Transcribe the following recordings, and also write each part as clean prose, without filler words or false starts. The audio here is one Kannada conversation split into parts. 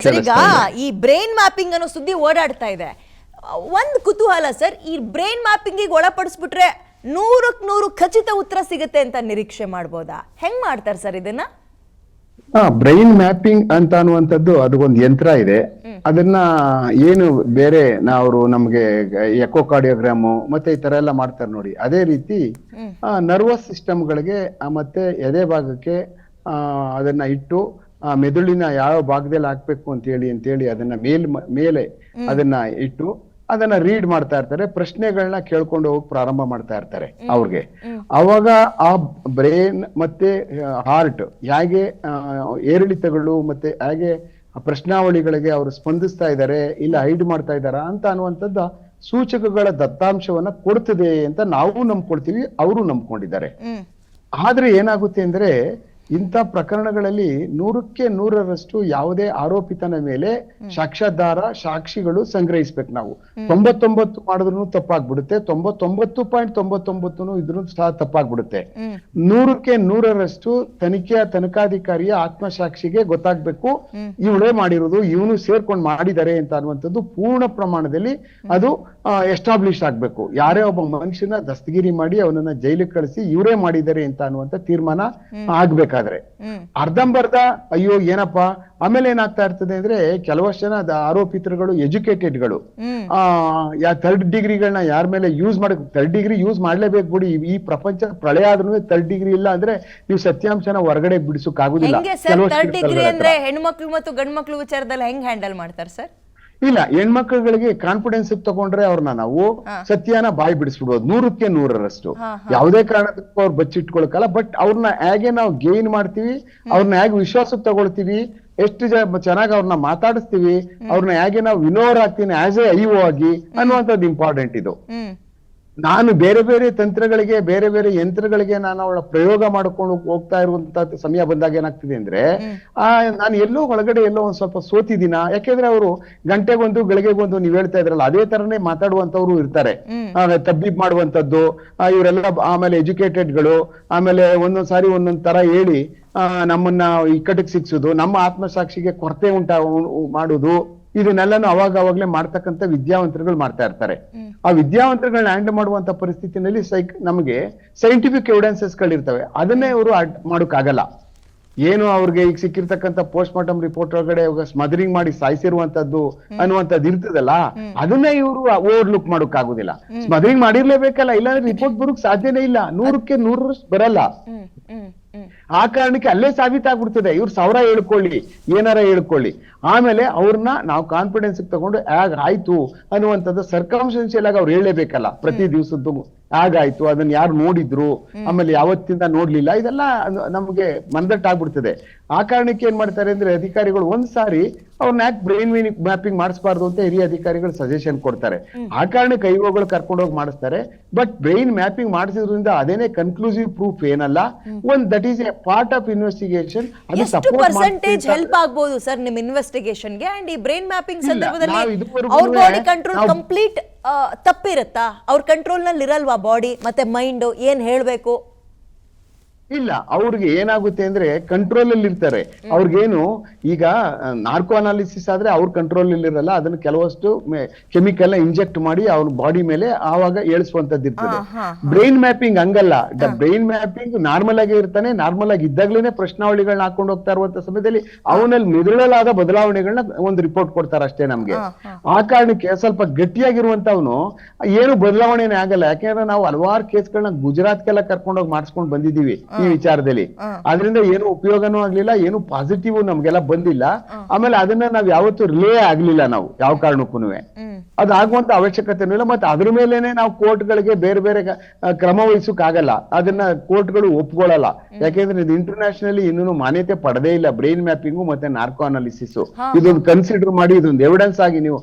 ಸರ್, ಈಗ ಈ ಬ್ರೈನ್ ಮ್ಯಾಪಿಂಗ್ ಅನ್ನೋ ಸುದ್ದಿ ಓಡಾಡ್ತಾ ಇದೆ. ಒಂದು ಕುತೂಹಲ ಸರ್, ಈ ಬ್ರೈನ್ ಮ್ಯಾಪಿಂಗಿಗೆ ಒಳಪಡಿಸ್ಬಿಟ್ರೆ 100ಕ್ಕೆ 100 ಖಚಿತ ಉತ್ತರ ಸಿಗುತ್ತೆ ಅಂತ ನಿರೀಕ್ಷೆ ಮಾಡ್ಬೋದಾ? ಹೆಂಗ್ ಮಾಡ್ತಾರೆ ಸರ್ ಇದನ್ನ? ಬ್ರೈನ್ ಮ್ಯಾಪಿಂಗ್ ಅಂತ ಅನ್ನುವಂಥದ್ದು ಅದಕ್ಕೊಂದು ಯಂತ್ರ ಇದೆ. ಅದನ್ನ ಏನು ಬೇರೆ ನಾವು ನಮ್ಗೆ ಎಕೋಕಾರ್ಡಿಯೋಗ್ರಾಮು ಮತ್ತೆ ಈ ತರ ಎಲ್ಲ ಮಾಡ್ತಾರೆ ನೋಡಿ, ಅದೇ ರೀತಿ ನರ್ವಸ್ ಸಿಸ್ಟಮ್ಗಳಿಗೆ ಮತ್ತೆ ಎದೆ ಭಾಗಕ್ಕೆ ಅದನ್ನ ಇಟ್ಟು ಮೆದುಳಿನ ಯಾವ ಭಾಗದಲ್ಲಿ ಹಾಕ್ಬೇಕು ಅಂತ ಹೇಳಿ ಅದನ್ನ ಮೇಲೆ ಅದನ್ನ ಇಟ್ಟು ಅದನ್ನ ರೀಡ್ ಮಾಡ್ತಾ ಇರ್ತಾರೆ. ಪ್ರಶ್ನೆಗಳನ್ನ ಕೇಳ್ಕೊಂಡು ಹೋಗಿ ಪ್ರಾರಂಭ ಮಾಡ್ತಾ ಇರ್ತಾರೆ ಅವ್ರಿಗೆ. ಅವಾಗ ಆ ಬ್ರೈನ್ ಮತ್ತೆ ಹಾರ್ಟ್ ಹೇಗೆ ಏರಿಳಿತಗಳು ಮತ್ತೆ ಹೇಗೆ ಪ್ರಶ್ನಾವಳಿಗಳಿಗೆ ಅವರು ಸ್ಪಂದಿಸ್ತಾ ಇದ್ದಾರೆ ಇಲ್ಲ ಹೈಡ್ ಮಾಡ್ತಾ ಇದ್ದಾರಾ ಅಂತ ಅನ್ನುವಂಥದ್ದು ಸೂಚಕಗಳ ದತ್ತಾಂಶವನ್ನ ಕೊಡ್ತದೆ ಅಂತ ನಾವು ನಂಬ್ಕೊಳ್ತೀವಿ, ಅವರು ನಂಬ್ಕೊಂಡಿದ್ದಾರೆ. ಆದ್ರೆ ಏನಾಗುತ್ತೆ ಅಂದ್ರೆ ಇಂಥ ಪ್ರಕರಣಗಳಲ್ಲಿ 100ಕ್ಕೆ 100ರಷ್ಟು ಯಾವುದೇ ಆರೋಪಿತನ ಮೇಲೆ ಸಾಕ್ಷ್ಯಾಧಾರ ಸಾಕ್ಷಿಗಳು ಸಂಗ್ರಹಿಸ್ಬೇಕು. ನಾವು 99 ಮಾಡಿದ್ರು ತಪ್ಪಾಗ್ಬಿಡುತ್ತೆ, 99.99 ಇದ್ರೂ ಸಹ ತಪ್ಪಾಗ್ಬಿಡುತ್ತೆ. 100ಕ್ಕೆ 100ರಷ್ಟು ತನಿಖಾಧಿಕಾರಿಯ ಆತ್ಮಸಾಕ್ಷಿಗೆ ಗೊತ್ತಾಗ್ಬೇಕು ಇವಳೇ ಮಾಡಿರೋದು, ಇವನು ಸೇರ್ಕೊಂಡು ಮಾಡಿದ್ದಾರೆ ಅಂತ ಅನ್ನುವಂಥದ್ದು ಪೂರ್ಣ ಪ್ರಮಾಣದಲ್ಲಿ ಅದು ಎಸ್ಟಾಬ್ಲಿಷ್ ಆಗ್ಬೇಕು. ಯಾರೇ ಒಬ್ಬ ಮನುಷ್ಯನ ದಸ್ತಗಿರಿ ಮಾಡಿ ಅವನನ್ನ ಜೈಲಿಗೆ ಕಳಿಸಿ ಇವರೇ ಮಾಡಿದ್ದಾರೆ ಅಂತ ಅನ್ನುವಂಥ ತೀರ್ಮಾನ ಆಗ್ಬೇಕಾದ್ರೆ ಅರ್ಧಂಬರ್ಧ ಅಯ್ಯೋ ಏನಪ್ಪಾ. ಆಮೇಲೆ ಏನಾಗ್ತಾ ಇರ್ತದೆ ಅಂದ್ರೆ ಕೆಲವಷ್ಟು ಜನ ಆರೋಪಿತರುಗಳು ಎಜುಕೇಟೆಡ್ಗಳು ಥರ್ಡ್ ಡಿಗ್ರಿಗಳನ್ನ ಯಾರ ಮೇಲೆ ಯೂಸ್ ಮಾಡಬೇಕು. ಥರ್ಡ್ ಡಿಗ್ರಿ ಯೂಸ್ ಮಾಡ್ಲೇಬೇಕು ಬಿಡಿ, ಈ ಪ್ರಪಂಚ ಪ್ರಳಯ ಆದ್ರೂ ಥರ್ಡ್ ಡಿಗ್ರಿ ಇಲ್ಲ ಅಂದ್ರೆ ನೀವು ಸತ್ಯಾಂಶನ ಹೊರಗಡೆ ಬಿಡಿಸೋಕ್ ಆಗುದಿಲ್ಲ. ಹೆಣ್ಮಕ್ಳು ಮತ್ತು ಗಂಡು ಮಕ್ಳು ವಿಚಾರದಲ್ಲಿ ಹೆಂಗ್ ಹ್ಯಾಂಡಲ್ ಮಾಡ್ತಾರೆ ಸರ್? ಇಲ್ಲ, ಹೆಣ್ಮಕ್ಳುಗಳಿಗೆ ಕಾನ್ಫಿಡೆನ್ಸ್ ತಗೊಂಡ್ರೆ ಅವ್ರನ್ನ ನಾವು ಸತ್ಯನ ಬಾಯಿ ಬಿಡಿಸ್ಬಿಡ್ಬೋದು 100ಕ್ಕೆ 100ರಷ್ಟು. ಯಾವುದೇ ಕಾರಣಕ್ಕೂ ಅವ್ರು ಬಚ್ಚಿಟ್ಕೊಳಕಲ್ಲ. ಬಟ್ ಅವ್ರನ್ನ ಹೇಗೆ ನಾವು ಗೇನ್ ಮಾಡ್ತೀವಿ, ಅವ್ರನ್ನ ಹೇಗೆ ವಿಶ್ವಾಸಕ್ಕೆ ತಗೊಳ್ತೀವಿ, ಎಷ್ಟು ಚೆನ್ನಾಗಿ ಅವ್ರನ್ನ ಮಾತಾಡಿಸ್ತೀವಿ, ಅವ್ರನ್ನ ಹೇಗೆ ನಾವು ವಿನೋರ್ ಆಗ್ತೀನಿ ಆಸ್ ಎ ಐಒ ಆಗಿ ಅನ್ನುವಂಥದ್ದು ಇಂಪಾರ್ಟೆಂಟ್ ಇದು. ನಾನು ಬೇರೆ ಬೇರೆ ತಂತ್ರಗಳಿಗೆ ಬೇರೆ ಬೇರೆ ಯಂತ್ರಗಳಿಗೆ ನಾನು ಅವಳ ಪ್ರಯೋಗ ಮಾಡ್ಕೊಂಡು ಹೋಗ್ತಾ ಇರುವಂತ ಸಮಯ ಬಂದಾಗ ಏನಾಗ್ತಿದೆ ಅಂದ್ರೆ ನಾನು ಎಲ್ಲೋ ಒಳಗಡೆ ಎಲ್ಲೋ ಒಂದ್ ಸ್ವಲ್ಪ ಸೋತಿದ್ದೀನ. ಯಾಕೆಂದ್ರೆ ಅವರು ಗಂಟೆಗೊಂದು ಗಳಿಗೆಗೊಂದು ನೀವ್ ಹೇಳ್ತಾ ಇದ್ರಲ್ಲ ಅದೇ ತರನೇ ಮಾತಾಡುವಂತವ್ರು ಇರ್ತಾರೆ, ತಬ್ಬಿಬ್ ಮಾಡುವಂತದ್ದು ಇವರೆಲ್ಲ. ಆಮೇಲೆ ಎಜುಕೇಟೆಡ್ಗಳು ಆಮೇಲೆ ಒಂದೊಂದ್ ಸಾರಿ ಒಂದೊಂದ್ ತರ ಹೇಳಿ ನಮ್ಮನ್ನ ಇಕ್ಕಟ್ಟಿಗೆ ಸಿಕ್ಸುದು, ನಮ್ಮ ಆತ್ಮಸಾಕ್ಷಿಗೆ ಕೊರತೆ ಮಾಡುದು, ಇದನ್ನೆಲ್ಲಾನು ಅವಾಗವಾಗ್ಲೇ ಮಾಡ್ತಕ್ಕಂಥ ವಿದ್ಯಾವಂತರುಗಳು ಮಾಡ್ತಾ ಇರ್ತಾರೆ. ಆ ವಿದ್ಯಾವಂತರುಗಳನ್ನ ಹ್ಯಾಂಡಲ್ ಮಾಡುವಂತ ಪರಿಸ್ಥಿತಿನಲ್ಲಿ ನಮಗೆ ಸೈಂಟಿಫಿಕ್ ಎವಿಡೆನ್ಸಸ್ ಗಳಿರ್ತವೆ, ಅದನ್ನೇ ಇವರು ಮಾಡೋಕ್ಕಾಗಲ್ಲ. ಏನು ಅವ್ರಿಗೆ ಈಗ ಸಿಕ್ಕಿರ್ತಕ್ಕಂಥ ಪೋಸ್ಟ್ ಮಾರ್ಟಮ್ ರಿಪೋರ್ಟ್ ಒಳಗಡೆ ಸ್ಮದರಿಂಗ್ ಮಾಡಿ ಸಾಯಿಸಿರುವಂತದ್ದು ಅನ್ನುವಂಥದ್ದು ಇರ್ತದಲ್ಲ, ಅದನ್ನೇ ಇವರು ಓವರ್ಲುಕ್ ಮಾಡೋಕ್ಕಾಗುದಿಲ್ಲ. ಸ್ಮದರಿಂಗ್ ಮಾಡಿರ್ಲೇಬೇಕಲ್ಲ, ಇಲ್ಲಾಂದ್ರೆ ರಿಪೋರ್ಟ್ ಬರೋಕ್ ಸಾಧ್ಯನೇ ಇಲ್ಲ. 100ಕ್ಕೆ 100ರಷ್ಟು ಬರಲ್ಲ. ಆ ಕಾರಣಕ್ಕೆ ಅಲ್ಲೇ ಸಾಬೀತಾಗ್ಬಿಡ್ತದೆ. ಇವ್ರು 1000 ಹೇಳ್ಕೊಳ್ಳಿ ಏನಾರ ಹೇಳ್ಕೊಳ್ಳಿ, ಆಮೇಲೆ ಅವ್ರನ್ನ ನಾವು ಕಾನ್ಫಿಡೆನ್ಸ್ ತಗೊಂಡು ಆಯ್ತು ಅನ್ನುವಂಥದ್ದು ಸರ್ಕಮ್ಸ್ಟೆನ್ಷಿಯಲ್ ಆಗಿ ಅವ್ರು ಹೇಳಲೇಬೇಕಲ್ಲ. ಪ್ರತಿ ದಿವಸದ್ದು ಆಗಾಯ್ತು, ಅದನ್ನ ಯಾರು ನೋಡಿದ್ರು, ಆಮೇಲೆ ಯಾವತ್ತಿಂದ ನೋಡ್ಲಿಲ್ಲ, ಇದೆಲ್ಲ ನಮ್ಗೆ ಮಂದಟ್ಟಾಗ್ಬಿಡ್ತದೆ. ಆ ಕಾರಣಕ್ಕೆ ಏನ್ ಮಾಡ್ತಾರೆ ಅಂದ್ರೆ ಅಧಿಕಾರಿಗಳು ಒಂದ್ಸಾರಿ ಅವ್ರನ್ನ ಯಾಕೆ ಬ್ರೈನ್ ಮ್ಯಾಪಿಂಗ್ ಮಾಡಿಸಬಾರ್ದು ಅಂತ ಹಿರಿಯ ಅಧಿಕಾರಿಗಳು ಸಜೆಷನ್ ಕೊಡ್ತಾರೆ. ಆ ಕಾರಣಕ್ಕೆ ಐಒಗಳು ಕರ್ಕೊಂಡೋಗಿ ಮಾಡಿಸ್ತಾರೆ. ಬಟ್ ಬ್ರೈನ್ ಮ್ಯಾಪಿಂಗ್ ಮಾಡಿಸಿದ್ರಿಂದ ಅದೇನೇ ಕನ್ಕ್ಲೂಸಿವ್ ಪ್ರೂಫ್ ಏನಲ್ಲ. That is A part of investigation. ಅದು ಪರ್ಸೆಂಟೇಜ್ ಹೆಲ್ಪ್ ಆಗಬಹುದು ಸರ್ ನಿಮ್ ಇನ್ವೆಸ್ಟಿಗೇಷನ್ ಗೆ? ಅಂಡ್ ಈ ಬ್ರೈನ್ ಮ್ಯಾಪಿಂಗ್ ಸಂದರ್ಭದಲ್ಲಿ ಅವ್ರ ಬಾಡಿ ಕಂಟ್ರೋಲ್ ಕಂಪ್ಲೀಟ್ ತಪ್ಪಿರುತ್ತಾ? ಅವ್ರ ಕಂಟ್ರೋಲ್ ನಲ್ಲಿ ಇರಲ್ವಾ ಬಾಡಿ ಮತ್ತೆ ಮೈಂಡ್? ಏನ್ ಹೇಳ್ಬೇಕು? ಇಲ್ಲ, ಅವ್ರಿಗೆ ಏನಾಗುತ್ತೆ ಅಂದ್ರೆ ಕಂಟ್ರೋಲ್ ಅಲ್ಲಿ ಇರ್ತಾರೆ. ಅವ್ರಿಗೇನು ಈಗ ನಾರ್ಕೋ ಅನಾಲಿಸಿಸ್ ಆದ್ರೆ ಅವ್ರ ಕಂಟ್ರೋಲ್ ಅಲ್ಲಿ ಇರಲ್ಲ, ಅದನ್ನ ಕೆಲವಷ್ಟು ಕೆಮಿಕಲ್ ಇಂಜೆಕ್ಟ್ ಮಾಡಿ ಅವ್ರ ಬಾಡಿ ಮೇಲೆ ಆವಾಗ ಏಳಿಸುವಂತದ್ದು ಇರ್ತದೆ. ಬ್ರೈನ್ ಮ್ಯಾಪಿಂಗ್ ಹಂಗಲ್ಲ. ಬ್ರೈನ್ ಮ್ಯಾಪಿಂಗ್ ನಾರ್ಮಲ್ ಆಗಿ ಇರ್ತಾನೆ, ನಾರ್ಮಲ್ ಆಗಿ ಇದ್ದಾಗ್ಲೇನೆ ಪ್ರಶ್ನಾವಳಿಗಳನ್ನ ಹಾಕೊಂಡು ಹೋಗ್ತಾ ಇರುವಂತ ಸಮಯದಲ್ಲಿ ಅವನಲ್ಲಿ ಮೆದುಳಲಾದ ಬದಲಾವಣೆಗಳನ್ನ ಒಂದು ರಿಪೋರ್ಟ್ ಕೊಡ್ತಾರೆ ಅಷ್ಟೇ ನಮ್ಗೆ. ಆ ಕಾರಣಕ್ಕೆ ಸ್ವಲ್ಪ ಗಟ್ಟಿಯಾಗಿರುವಂತವನು ಏನು ಬದಲಾವಣೆನೇ ಆಗಲ್ಲ. ಯಾಕೆಂದ್ರೆ ನಾವು ಹಲವಾರು ಕೇಸ್ಗಳನ್ನ ಗುಜರಾತ್ಗೆಲ್ಲ ಕರ್ಕೊಂಡೋಗಿ ಮಾಡಿಸ್ಕೊಂಡು ಬಂದಿದ್ದೀವಿ ಈ ವಿಚಾರದಲ್ಲಿ. ಅದರಿಂದ ಏನು ಉಪಯೋಗನೂ ಆಗ್ಲಿಲ್ಲ, ಏನು ಪಾಸಿಟಿವ್ ನಮ್ಗೆಲ್ಲ ಬಂದಿಲ್ಲ. ಆಮೇಲೆ ಅದನ್ನ ನಾವ್ ಯಾವತ್ತೂ ರಿಲೇ ಆಗ್ಲಿಲ್ಲ ನಾವು ಯಾವ ಕಾರಣಕ್ಕೂ. ಅದಾಗುವಂತ ಅವಶ್ಯಕತೆನೂ ಇಲ್ಲ. ಮತ್ತೆ ಅದ್ರ ಮೇಲೆನೆ ನಾವು ಕೋರ್ಟ್ಗಳಿಗೆ ಬೇರೆ ಬೇರೆ ಕ್ರಮ ವಹಿಸೋಕ್ ಆಗಲ್ಲ. ಅದನ್ನ ಕೋರ್ಟ್ಗಳು ಒಪ್ಕೊಳ್ಳಲ್ಲ. ಯಾಕೆಂದ್ರೆ ಇದು ಇಂಟರ್ನ್ಯಾಷನಲಿ ಇನ್ನೂ ಮಾನ್ಯತೆ ಪಡೆದೇ ಇಲ್ಲ. ಬ್ರೈನ್ ಮ್ಯಾಪಿಂಗು ಮತ್ತೆ ನಾರ್ಕೋ ಅನಾಲಿಸಿಸ್ ಇದೊಂದು ಕನ್ಸಿಡರ್ ಮಾಡಿ ಇದೊಂದು ಎವಿಡೆನ್ಸ್ ಆಗಿ ನೀವು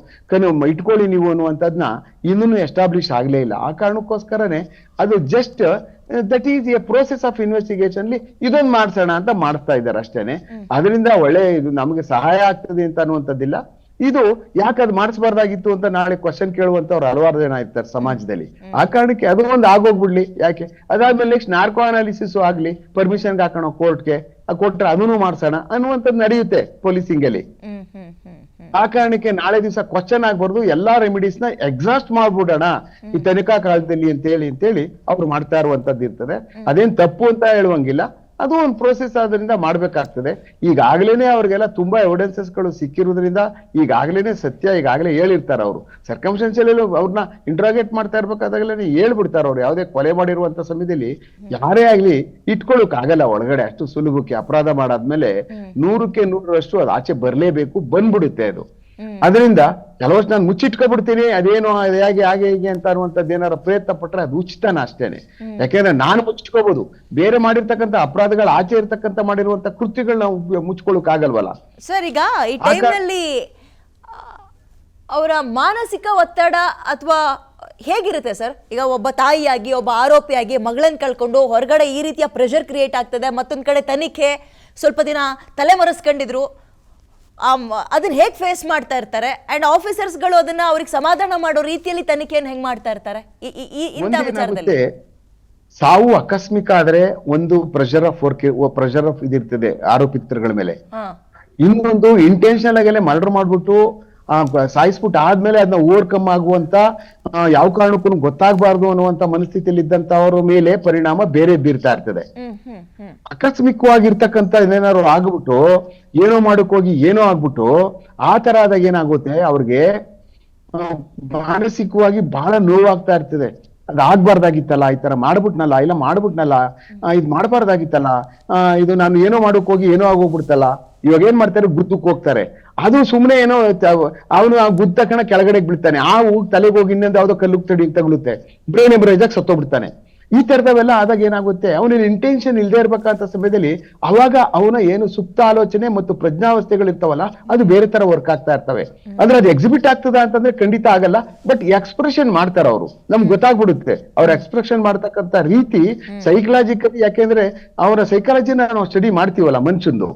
ಇಟ್ಕೊಳ್ಳಿ ನೀವು ಅನ್ನುವಂಥದ್ನ ಇನ್ನೂ ಎಸ್ಟಾಬ್ಲಿಷ್ ಆಗ್ಲೇ ಇಲ್ಲ. ಆ ಕಾರಣಕ್ಕೋಸ್ಕರನೇ ಅದು just that is A process of investigation ಇದೊಂದು ಮಾಡ್ಸೋಣ ಅಂತ ಮಾಡಿಸ್ತಾ ಇದ್ದಾರೆ ಅಷ್ಟೇನೆ. ಅದರಿಂದ ಒಳ್ಳೆ ಇದು ನಮಗೆ ಸಹಾಯ ಆಗ್ತದೆ ಅಂತ ಅನ್ನುವಂಥದ್ದಿಲ್ಲ. ಇದು ಯಾಕೆ ಅದು ಮಾಡಿಸಬಾರ್ದಾಗಿತ್ತು ಅಂತ ನಾಳೆ ಕ್ವಶನ್ ಕೇಳುವಂತವ್ರು ಹಲವಾರು ಜನ ಇರ್ತಾರೆ ಸಮಾಜದಲ್ಲಿ. ಆ ಕಾರಣಕ್ಕೆ ಅದು ಒಂದು ಆಗೋಗ್ಬಿಡ್ಲಿ. ಯಾಕೆ ಅದಾದ್ಮೇಲೆ ನೆಕ್ಸ್ಟ್ ನಾರ್ಕೋ ಅನಾಲಿಸಿಸ್ ಆಗ್ಲಿ, ಪರ್ಮಿಷನ್ ಹಾಕೋಣ ಕೋರ್ಟ್ಗೆ, ಕೊಟ್ರೆ ಅದನ್ನು ಮಾಡ್ಸೋಣ ಅನ್ನುವಂಥದ್ದು ನಡೆಯುತ್ತೆ ಪೊಲೀಸಿಂಗ್ ಅಲ್ಲಿ. ಆ ಕಾರಣಕ್ಕೆ ನಾಳೆ ದಿವಸ ಕ್ವಶನ್ ಆಗ್ಬಾರ್ದು, ಎಲ್ಲಾ ರೆಮಿಡೀಸ್ ನ ಎಕ್ಸಾಸ್ಟ್ ಮಾಡ್ಬಿಡೋಣ ಈ ತನಿಖಾ ಕಾಲದಲ್ಲಿ ಅಂತೇಳಿ ಅವ್ರು ಮಾಡ್ತಾ ಇರುವಂತದ್ದು ಇರ್ತದೆ. ಅದೇನ್ ತಪ್ಪು ಅಂತ ಹೇಳುವಂಗಿಲ್ಲ, ಅದು ಒಂದು ಪ್ರೋಸೆಸ್ ಆದ್ರಿಂದ ಮಾಡ್ಬೇಕಾಗ್ತದೆ. ಈಗಾಗ್ಲೇನೆ ಅವ್ರಿಗೆಲ್ಲ ತುಂಬಾ ಎವಿಡೆನ್ಸಸ್ ಗಳು ಸಿಕ್ಕಿರೋದ್ರಿಂದ ಈಗಾಗ್ಲೇನೆ ಸತ್ಯ ಈಗಾಗಲೇ ಹೇಳಿರ್ತಾರ ಅವರು. ಸರ್ಕಮ್ಸ್ಟೆನ್ಷಿಯಲ್ ಅವ್ರನ್ನ ಇಂಟ್ರಾಗೇಟ್ ಮಾಡ್ತಾ ಇರ್ಬೇಕಾದಾಗಲೇ ಹೇಳ್ಬಿಡ್ತಾರ ಅವ್ರು. ಯಾವುದೇ ಕೊಲೆ ಮಾಡಿರುವಂತ ಸಮಯದಲ್ಲಿ ಯಾರೇ ಆಗ್ಲಿ ಇಟ್ಕೊಳಕ್ ಆಗಲ್ಲ ಒಳಗಡೆ, ಅಷ್ಟು ಸುಲಭಕ್ಕೆ. ಅಪರಾಧ ಮಾಡಾದ್ಮೇಲೆ 100ಕ್ಕೆ 100ರಷ್ಟು ಅದು ಆಚೆ ಬರ್ಲೇಬೇಕು, ಬಂದ್ಬಿಡುತ್ತೆ ಅದು. ಅದರಿಂದ ಕೆಲವಷ್ಟು ನಾನು ಮುಚ್ಚಿಟ್ಕೊಬಿಡ್ತೀನಿ, ಅದೇನೋ ಹಾಗೆ ಹೀಗೆ ಅಂತ ಅನ್ನುವಂಥದ್ದು ಏನಾರ ಪ್ರಯತ್ನ ಪಟ್ರೆ ಅದು ಉಚಿತನ ಅಷ್ಟೇನೆ. ಯಾಕೆಂದ್ರೆ ನಾನು ಮುಚ್ಚಿಟ್ಕೋಬಹುದು, ಬೇರೆ ಮಾಡಿರ್ತಕ್ಕಂಥ ಅಪರಾಧಗಳು ಆಚೆ ಇರ್ತಕ್ಕಂಥ ಮಾಡಿರುವಂತ ಕೃತ್ಯಗಳು ನಾವು ಮುಚ್ಕೊಳಕ್ ಆಗಲ್ವಲ್ಲ ಸರ್. ಈಗ ಈ ಟೈಮ್ನಲ್ಲಿ ಅವರ ಮಾನಸಿಕ ಒತ್ತಡ ಅಥವಾ ಹೇಗಿರುತ್ತೆ ಸರ್? ಈಗ ಒಬ್ಬ ತಾಯಿಯಾಗಿ, ಒಬ್ಬ ಆರೋಪಿಯಾಗಿ ಮಗಳನ್ನ ಕಳ್ಕೊಂಡು ಹೊರಗಡೆ ಈ ರೀತಿಯ ಪ್ರೆಷರ್ ಕ್ರಿಯೇಟ್ ಆಗ್ತದೆ. ಮತ್ತೊಂದ್ ಕಡೆ ತನಿಖೆ ಸ್ವಲ್ಪ ದಿನ ತಲೆ ಮರೆಸ್ಕೊಂಡಿದ್ರು, ಅದನ್ನ ಹೇಗೆ ಫೇಸ್ ಮಾಡ್ತಾ ಇರ್ತಾರೆ? ಅಂಡ್ ಆಫೀಸರ್ಸ್ಗಳು ಅದನ್ನ ಅವ್ರಿಗೆ ಸಮಾಧಾನ ಮಾಡೋ ರೀತಿಯಲ್ಲಿ ತನಿಖೆಯನ್ನು ಹೆಂಗ್ ಮಾಡ್ತಾ ಇರ್ತಾರೆ ಇಂಥ ವಿಚಾರದಲ್ಲಿ? ಸಾವು ಆಕಸ್ಮಿಕ ಆದ್ರೆ ಒಂದು ಪ್ರೆಷರ್ ಆಫ್ ಇದಿರ್ತದೆ ಆರೋಪಿತರುಗಳ ಮೇಲೆ. ಇನ್ನೊಂದು ಇಂಟೆನ್ಷನಲ್ ಆಗಲೇ ಮರ್ಡರ್ ಮಾಡ್ಬಿಟ್ಟು ಸಾಯಿಸ್ಬಿಟ್ಟು ಆದ್ಮೇಲೆ ಅದನ್ನ ಓವರ್ಕಮ್ ಆಗುವಂತ ಯಾವ ಕಾರಣಕ್ಕೂ ಗೊತ್ತಾಗಬಾರ್ದು ಅನ್ನುವಂತ ಮನಸ್ಥಿತಿಯಲ್ಲಿ ಇದ್ದಂತವ್ರ ಮೇಲೆ ಪರಿಣಾಮ ಬೇರೆ ಬೀರ್ತಾ ಇರ್ತದೆ. ಆಕಸ್ಮಿಕವಾಗಿರ್ತಕ್ಕಂಥ ಏನಾದ್ರು ಆಗ್ಬಿಟ್ಟು ಏನೋ ಮಾಡಕ್ ಹೋಗಿ ಏನೋ ಆಗ್ಬಿಟ್ಟು ಆ ತರ ಆದಾಗ ಏನಾಗುತ್ತೆ, ಅವ್ರಿಗೆ ಮಾನಸಿಕವಾಗಿ ಬಹಳ ನೋವಾಗ್ತಾ ಇರ್ತದೆ. ಅದ್ ಆಗ್ಬಾರ್ದಾಗಿತ್ತಲ್ಲ, ಈ ತರ ಮಾಡ್ಬಿಟ್ನಲ್ಲ, ಇಲ್ಲ ಮಾಡ್ಬಿಟ್ನಲ್ಲ, ಇದ್ ಮಾಡ್ಬಾರ್ದಾಗಿತ್ತಲ್ಲ, ಇದು ನಾನು ಏನೋ ಮಾಡಕ್ ಹೋಗಿ ಏನೋ ಆಗೋಗ್ಬಿಡ್ತಲ್ಲ. ಇವಾಗ ಏನ್ ಮಾಡ್ತಾರೆ, ಗುದ್ದಕ್ ಹೋಗ್ತಾರೆ. ಅದು ಸುಮ್ನೆ ಏನೋ ಅವನು ಗುದ್ದ ತಕ್ಷಣ ಕೆಳಗಡೆ ಬೀಳ್ತಾನೆ, ತಲೆಗೆ ಹೋಗಿ ಇನ್ನೊಂದು ಯಾವ್ದೋ ಕಲ್ಲು ತಗುಲುತ್ತೆ, ಬ್ರೈನ್ ಹೆಮರೇಜ್ ಆಗಿ ಸತ್ತೋಗ್ಬಿಡ್ತಾನೆ. ಈ ತರದವೆಲ್ಲ ಆದಾಗ ಏನಾಗುತ್ತೆ, ಅವನಿಗೆ ಇಂಟೆನ್ಷನ್ ಇಲ್ದೇ ಇರ್ಬೇಕಂತ ಸಮಯದಲ್ಲಿ ಅವಾಗ ಅವನ ಏನು ಸುಪ್ತ ಆಲೋಚನೆ ಮತ್ತು ಪ್ರಜ್ಞಾವಸ್ಥೆಗಳು ಇರ್ತಾವಲ್ಲ ಅದು ಬೇರೆ ತರ ವರ್ಕ್ ಆಗ್ತಾ ಇರ್ತವೆ. ಅಂದ್ರೆ ಅದು ಎಕ್ಸಿಬಿಟ್ ಆಗ್ತದ ಅಂತಂದ್ರೆ ಖಂಡಿತ ಆಗಲ್ಲ, ಬಟ್ ಎಕ್ಸ್ಪ್ರೆಷನ್ ಮಾಡ್ತಾರ ಅವರು, ನಮ್ಗೆ ಗೊತ್ತಾಗ್ಬಿಡುತ್ತೆ ಅವ್ರ ಎಕ್ಸ್ಪ್ರೆಷನ್ ಮಾಡ್ತಕ್ಕಂಥ ರೀತಿ ಸೈಕಲಾಜಿಕಲಿ. ಯಾಕೆಂದ್ರೆ ಅವರ ಸೈಕಾಲಜಿನ ನಾವು ಸ್ಟಡಿ ಮಾಡ್ತೀವಲ್ಲ ಮನುಷ್ಯಂದು,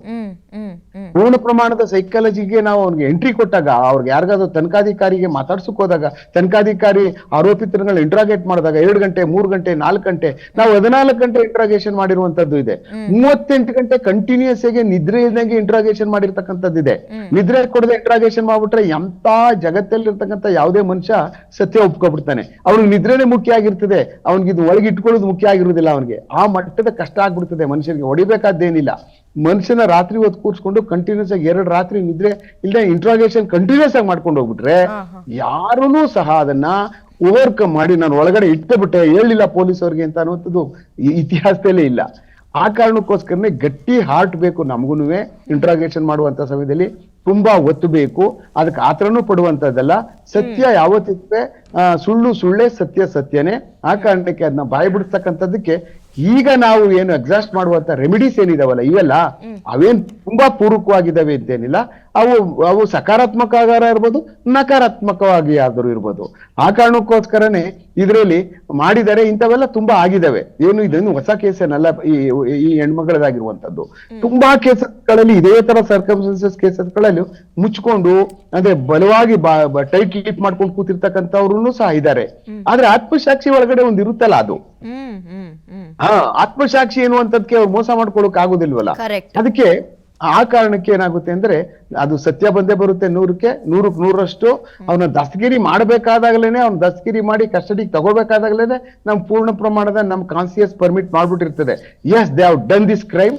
ಪೂರ್ಣ ಪ್ರಮಾಣದ ಸೈಕಾಲಜಿಗೆ ನಾವು ಅವ್ರಿಗೆ ಎಂಟ್ರಿ ಕೊಟ್ಟಾಗ, ಅವ್ರಿಗೆ ಯಾರಿಗಾದ್ರೂ ತನಿಖಾಧಿಕಾರಿಗೆ ಮಾತಾಡ್ಸಕ್ ಹೋದಾಗ, ತನಿಖಾಧಿಕಾರಿ ಆರೋಪಿತರನ್ನ ಇಂಟ್ರಾಗೇಟ್ ಮಾಡಿದಾಗ 2 ಗಂಟೆ 3 ಗಂಟೆ 4 ಗಂಟೆ, ನಾವು 14 ಗಂಟೆ ಇಂಟ್ರಾಗೇಷನ್ ಮಾಡಿರುವಂತದ್ದು ಇದೆ. 38 ಗಂಟೆ ಕಂಟಿನ್ಯೂಸ್ ಆಗಿ ನಿದ್ರೆ ಇದ್ದಂಗೆ ಇಂಟ್ರಾಗೇಷನ್ ಮಾಡಿರ್ತಕ್ಕಂಥದ್ದು ಇದೆ. ನಿದ್ರೆ ಕೊಡದೆ ಇಂಟ್ರಾಗೇಷನ್ ಮಾಡ್ಬಿಟ್ರೆ ಎಂತ ಜಗತ್ತಲ್ಲಿರ್ತಕ್ಕಂಥ ಯಾವುದೇ ಮನುಷ್ಯ ಸತ್ಯ ಒಪ್ಕೊಬಿಡ್ತಾನೆ. ಅವ್ನಿಗೆ ನಿದ್ರೆನೆ ಮುಖ್ಯ ಆಗಿರ್ತದೆ, ಅವ್ನಿಗೆ ಇದು ಒಳಗೆ ಇಟ್ಕೊಳ್ಳೋದು ಮುಖ್ಯ ಆಗಿರುವುದಿಲ್ಲ. ಅವನಿಗೆ ಆ ಮಟ್ಟದ ಕಷ್ಟ ಆಗ್ಬಿಡ್ತದೆ. ಮನುಷ್ಯನಿಗೆ ಹೊಡಿಬೇಕಾದ್ದೇನಿಲ್ಲ. ಮನುಷ್ಯನ ರಾತ್ರಿ ಹೊತ್ತು ಕೂರ್ಸ್ಕೊಂಡು ಕಂಟಿನ್ಯೂಸ್ ಆಗಿ 2 ರಾತ್ರಿ ನಿದ್ರೆ ಇಲ್ಲದೆ ಇಂಟ್ರಾಗೇಷನ್ ಕಂಟಿನ್ಯೂಸ್ ಆಗಿ ಮಾಡ್ಕೊಂಡು ಹೋಗ್ಬಿಟ್ರೆ ಯಾರೂ ಸಹ ಅದನ್ನ ಓವರ್ಕಮ್ ಮಾಡಿ ನಾನು ಒಳಗಡೆ ಇಟ್ಟಬಿಟ್ಟೆ ಹೇಳಿಲ್ಲ ಪೊಲೀಸವ್ರಿಗೆ ಅಂತ ಅನ್ನುವಂಥದ್ದು ಇತಿಹಾಸದಲ್ಲೇ ಇಲ್ಲ. ಆ ಕಾರಣಕ್ಕೋಸ್ಕರನೇ ಗಟ್ಟಿ ಹಾರ್ಟ್ ಬೇಕು ನಮಗೂನುವೆ. ಇಂಟ್ರಾಗೇಷನ್ ಮಾಡುವಂತ ಸಮಯದಲ್ಲಿ ತುಂಬಾ ಒತ್ತು ಬೇಕು. ಅದಕ್ಕೆ ಆತರನೂ ಪಡುವಂತದ್ದಲ್ಲ. ಸತ್ಯ ಯಾವತ್ತಿದ್ರೆ ಸುಳ್ಳು ಸುಳ್ಳೇ, ಸತ್ಯ ಸತ್ಯನೇ. ಆ ಕಾರಣಕ್ಕೆ ಅದನ್ನ ಬಾಯಿ ಬಿಡಿಸ್ತಕ್ಕಂಥದ್ದಕ್ಕೆ ಈಗ ನಾವು ಏನು ಎಕ್ಸಾಸ್ಟ್ ಮಾಡುವಂತ ರೆಮಿಡೀಸ್ ಏನಿದಾವಲ್ಲ ಇವೆಲ್ಲ ಅವೇನ್ ತುಂಬಾ ಪೂರಕವಾಗಿದ್ದಾವೆ ಅಂತೇನಿಲ್ಲ. ಅವು ಸಕಾರಾತ್ಮಕ ಆಗಾರ ಇರ್ಬೋದು, ನಕಾರಾತ್ಮಕವಾಗಿ ಆದರೂ ಇರ್ಬೋದು. ಆ ಕಾರಣಕ್ಕೋಸ್ಕರನೇ ಇದರಲ್ಲಿ ಮಾಡಿದರೆ ಇಂಥವೆಲ್ಲ ತುಂಬಾ ಆಗಿದಾವೆ. ಏನು ಇದನ್ನು ಹೊಸ ಕೇಸ್ ಏನಲ್ಲ, ಈ ಹೆಣ್ಮಗಳದಾಗಿರುವಂತದ್ದು. ತುಂಬಾ ಕೇಸಸ್ಗಳಲ್ಲಿ ಇದೇ ತರ ಸರ್ಕಮ್ಸ್ಟೆನ್ಸಸ್ ಕೇಸಸ್ಗಳಲ್ಲಿ ಮುಚ್ಕೊಂಡು ಅಂದ್ರೆ ಬಲವಾಗಿ ಟೈಟ್ ಲಿಪ್ ಮಾಡ್ಕೊಂಡು ಕೂತಿರ್ತಕ್ಕಂಥವ್ರು ಸಹ ಇದ್ದಾರೆ. ಆದ್ರೆ ಆತ್ಮಸಾಕ್ಷಿ ಒಳಗಡೆ ಒಂದು ಇರುತ್ತಲ್ಲ, ಅದು ಆತ್ಮಸಾಕ್ಷಿ ಎನ್ನುವಂಥದ್ಕೆ ಅವ್ರು ಮೋಸ ಮಾಡ್ಕೊಳಕ್ ಆಗುದಿಲ್ವಲ್ಲ. ಅದಕ್ಕೆ ಆ ಕಾರಣಕ್ಕೆ ಏನಾಗುತ್ತೆ ಅಂದ್ರೆ ಅದು ಸತ್ಯ ಬಂದೇ ಬರುತ್ತೆ. 100ಕ್ಕೆ 100ರಷ್ಟು ಅವನ ದಸ್ತಗಿರಿ ಮಾಡ್ಬೇಕಾದಾಗ್ಲೇನೆ, ಅವ್ನ ದಸ್ತಗಿರಿ ಮಾಡಿ ಕಸ್ಟಡಿಗೆ ತಗೋಬೇಕಾದಾಗ್ಲೇನೆ ನಮ್ ಪೂರ್ಣ ಪ್ರಮಾಣದ ನಮ್ ಕಾನ್ಸಿಯಸ್ ಪರ್ಮಿಟ್ ಮಾಡ್ಬಿಟ್ಟಿರ್ತದೆ. As they have done this crime,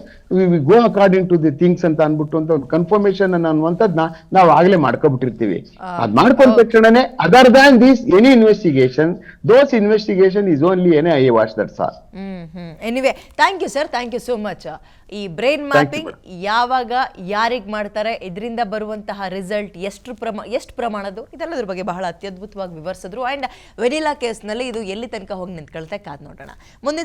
we go according to the things ಅಂತ ಅನ್ಬಿಟ್ಟು ಅಂತ ಒಂದು ಕನ್ಫರ್ಮೇಶನ್ ಅನ್ನುವಂಥದ್ನ ನಾವು ಆಗ್ಲೇ ಮಾಡ್ಕೊಬಿಟ್ಟಿರ್ತೀವಿ. ಅದ್ ಮಾಡ್ಕೊಂಡ ತಕ್ಷಣನೇ other than this any investigation, those investigation is only any eye watch, that's all. Anyway, thank you sir, thank you so much. ಈ ಬ್ರೈನ್ ಮ್ಯಾಪಿಂಗ್ ಯಾವಾಗ ಯಾರಿಗೆ ಮಾಡ್ತಾರೆ, ಇದರಿಂದ ಬರುವಂತಹ ರಿಸಲ್ಟ್ ಎಷ್ಟು ಪ್ರಮಾಣದ್ದು, ಇದೆಲ್ಲದ್ರ ಬಗ್ಗೆ ಬಹಳ ಅತ್ಯದ್ಭುತವಾಗಿ ವಿವರಿಸಿದ್ರು. ಅಂಡ್ ವೆನಿಲಾ ಕೇಸ್ನಲ್ಲಿ ಇದು ಎಲ್ಲಿ ತನಕ ಹೋಗಿ ನಿಂತ್ಕೊಳ್ತಾ ಕಾದ್ ನೋಡೋಣ. ಮುಂದಿನ